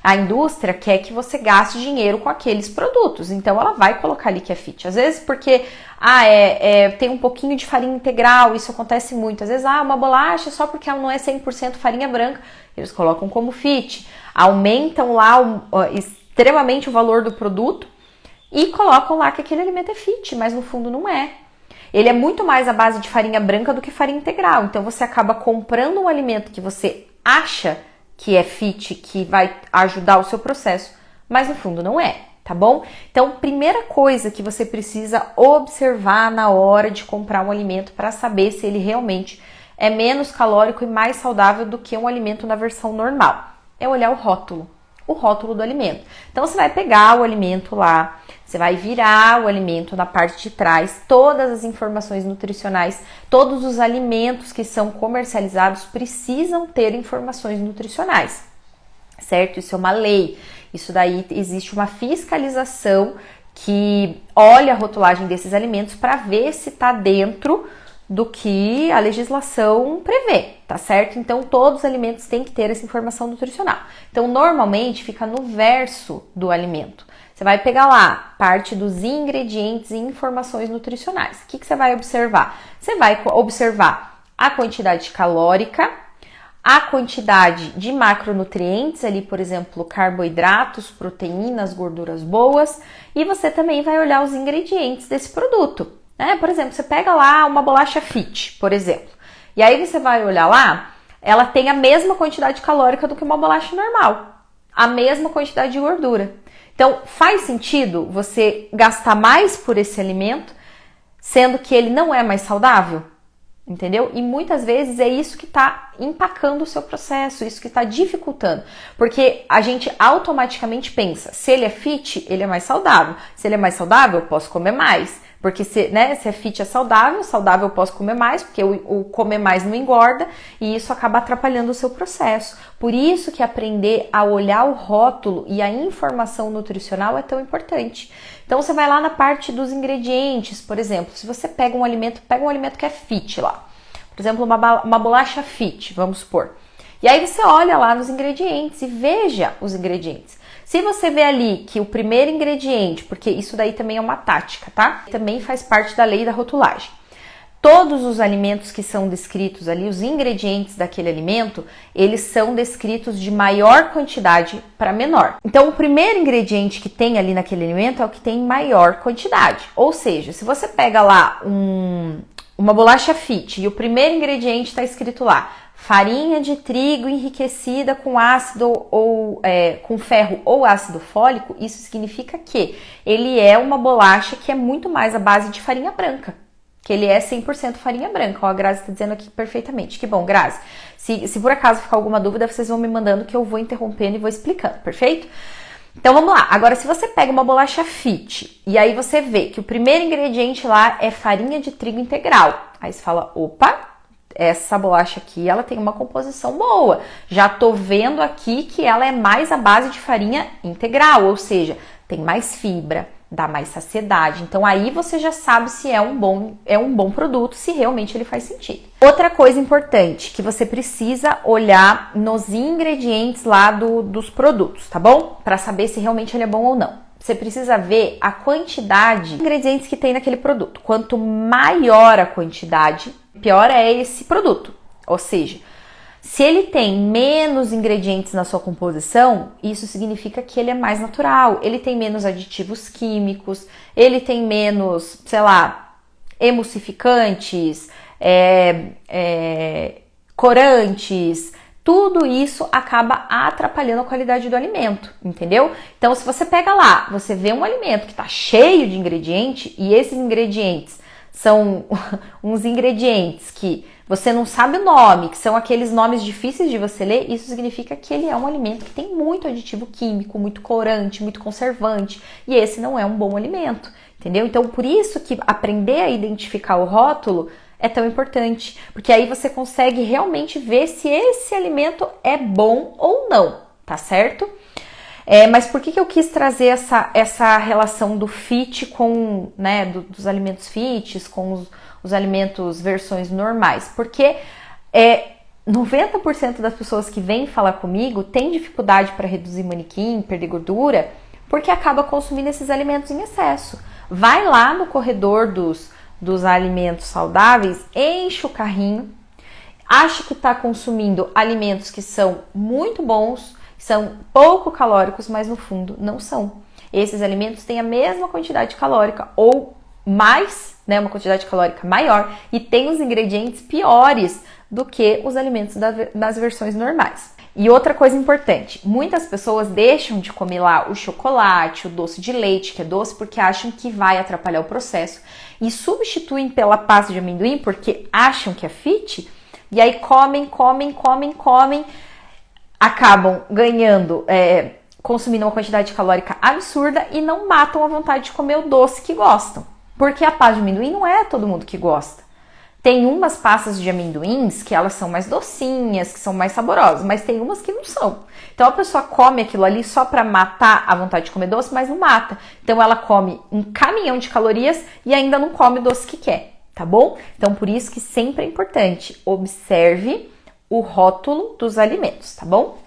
a indústria quer que você gaste dinheiro com aqueles produtos, então ela vai colocar ali que é fit. Às vezes porque tem um pouquinho de farinha integral, isso acontece muito. Às vezes, uma bolacha só porque ela não é 100% farinha branca, eles colocam como fit, aumentam lá extremamente o valor do produto e colocam lá que aquele alimento é fit, mas no fundo não é. Ele é muito mais à base de farinha branca do que farinha integral, então você acaba comprando um alimento que você acha que é fit, que vai ajudar o seu processo, mas no fundo não é, tá bom? Então, primeira coisa que você precisa observar na hora de comprar um alimento para saber se ele realmente é menos calórico e mais saudável do que um alimento na versão normal, é olhar o rótulo do alimento. Então, você vai pegar o alimento lá, você vai virar o alimento na parte de trás, todas as informações nutricionais, todos os alimentos que são comercializados precisam ter informações nutricionais, certo? Isso é uma lei, isso daí existe uma fiscalização que olha a rotulagem desses alimentos para ver se está dentro do que a legislação prevê, tá certo? Então, todos os alimentos têm que ter essa informação nutricional. Então, normalmente fica no verso do alimento. Você vai pegar lá parte dos ingredientes e informações nutricionais. O que você vai observar? Você vai observar a quantidade calórica, a quantidade de macronutrientes, ali, por exemplo, carboidratos, proteínas, gorduras boas, e você também vai olhar os ingredientes desse produto. Por exemplo, você pega lá uma bolacha fit, por exemplo, e aí você vai olhar lá, ela tem a mesma quantidade calórica do que uma bolacha normal, a mesma quantidade de gordura. Então, faz sentido você gastar mais por esse alimento, sendo que ele não é mais saudável? Entendeu? E muitas vezes é isso que está empacando o seu processo, isso que está dificultando. Porque a gente automaticamente pensa, se ele é fit, ele é mais saudável. Se ele é mais saudável, eu posso comer mais. Porque se é fit, é saudável eu posso comer mais, porque o comer mais não engorda, e isso acaba atrapalhando o seu processo. Por isso que aprender a olhar o rótulo e a informação nutricional é tão importante. Então você vai lá na parte dos ingredientes, por exemplo, se você pega um alimento que é fit lá, por exemplo, uma bolacha fit, vamos supor. E aí você olha lá nos ingredientes e veja os ingredientes. Se você vê ali que o primeiro ingrediente, porque isso daí também é uma tática, tá? Também faz parte da lei da rotulagem. Todos os alimentos que são descritos ali, os ingredientes daquele alimento, eles são descritos de maior quantidade para menor. Então, o primeiro ingrediente que tem ali naquele alimento é o que tem maior quantidade. Ou seja, se você pega lá uma bolacha fit e o primeiro ingrediente está escrito lá, farinha de trigo enriquecida com ácido ou com ferro ou ácido fólico, isso significa que ele é uma bolacha que é muito mais à base de farinha branca, que ele é 100% farinha branca. Ó, a Grazi está dizendo aqui perfeitamente. Que bom, Grazi. Se por acaso ficar alguma dúvida, vocês vão me mandando que eu vou interrompendo e vou explicando, perfeito? Então vamos lá. Agora, se você pega uma bolacha fit e aí você vê que o primeiro ingrediente lá é farinha de trigo integral, aí você fala, opa, essa bolacha aqui, ela tem uma composição boa. Já tô vendo aqui que ela é mais à base de farinha integral, ou seja, tem mais fibra, dá mais saciedade. Então aí você já sabe se é um bom produto, se realmente ele faz sentido. Outra coisa importante que você precisa olhar nos ingredientes lá dos produtos, tá bom? Para saber se realmente ele é bom ou não. Você precisa ver a quantidade de ingredientes que tem naquele produto. Quanto maior a quantidade, pior é esse produto. Ou seja, se ele tem menos ingredientes na sua composição, isso significa que ele é mais natural. Ele tem menos aditivos químicos, ele tem menos, emulsificantes, corantes. Tudo isso acaba atrapalhando a qualidade do alimento, entendeu? Então, se você pega lá, você vê um alimento que está cheio de ingrediente e esses ingredientes são uns ingredientes que você não sabe o nome, que são aqueles nomes difíceis de você ler, isso significa que ele é um alimento que tem muito aditivo químico, muito corante, muito conservante, e esse não é um bom alimento, entendeu? Então, por isso que aprender a identificar o rótulo é tão importante, porque aí você consegue realmente ver se esse alimento é bom ou não, tá certo? Mas por que eu quis trazer essa relação do fit com, dos alimentos fits com os alimentos versões normais? Porque 90% das pessoas que vêm falar comigo tem dificuldade para reduzir manequim, perder gordura, porque acaba consumindo esses alimentos em excesso. Vai lá no corredor dos alimentos saudáveis, enche o carrinho, acha que está consumindo alimentos que são muito bons, são pouco calóricos, mas no fundo não são. Esses alimentos têm a mesma quantidade calórica ou mais, né, uma quantidade calórica maior, e tem os ingredientes piores do que os alimentos das versões normais. E outra coisa importante, muitas pessoas deixam de comer lá o chocolate, o doce de leite, que é doce, porque acham que vai atrapalhar o processo, e substituem pela pasta de amendoim porque acham que é fit, e aí comem, acabam ganhando, consumindo uma quantidade calórica absurda e não matam a vontade de comer o doce que gostam. Porque a pasta de amendoim não é todo mundo que gosta. Tem umas pastas de amendoins que elas são mais docinhas, que são mais saborosas, mas tem umas que não são. Então a pessoa come aquilo ali só para matar a vontade de comer doce, mas não mata. Então ela come um caminhão de calorias e ainda não come o doce que quer, tá bom? Então por isso que sempre é importante, observe o rótulo dos alimentos, tá bom?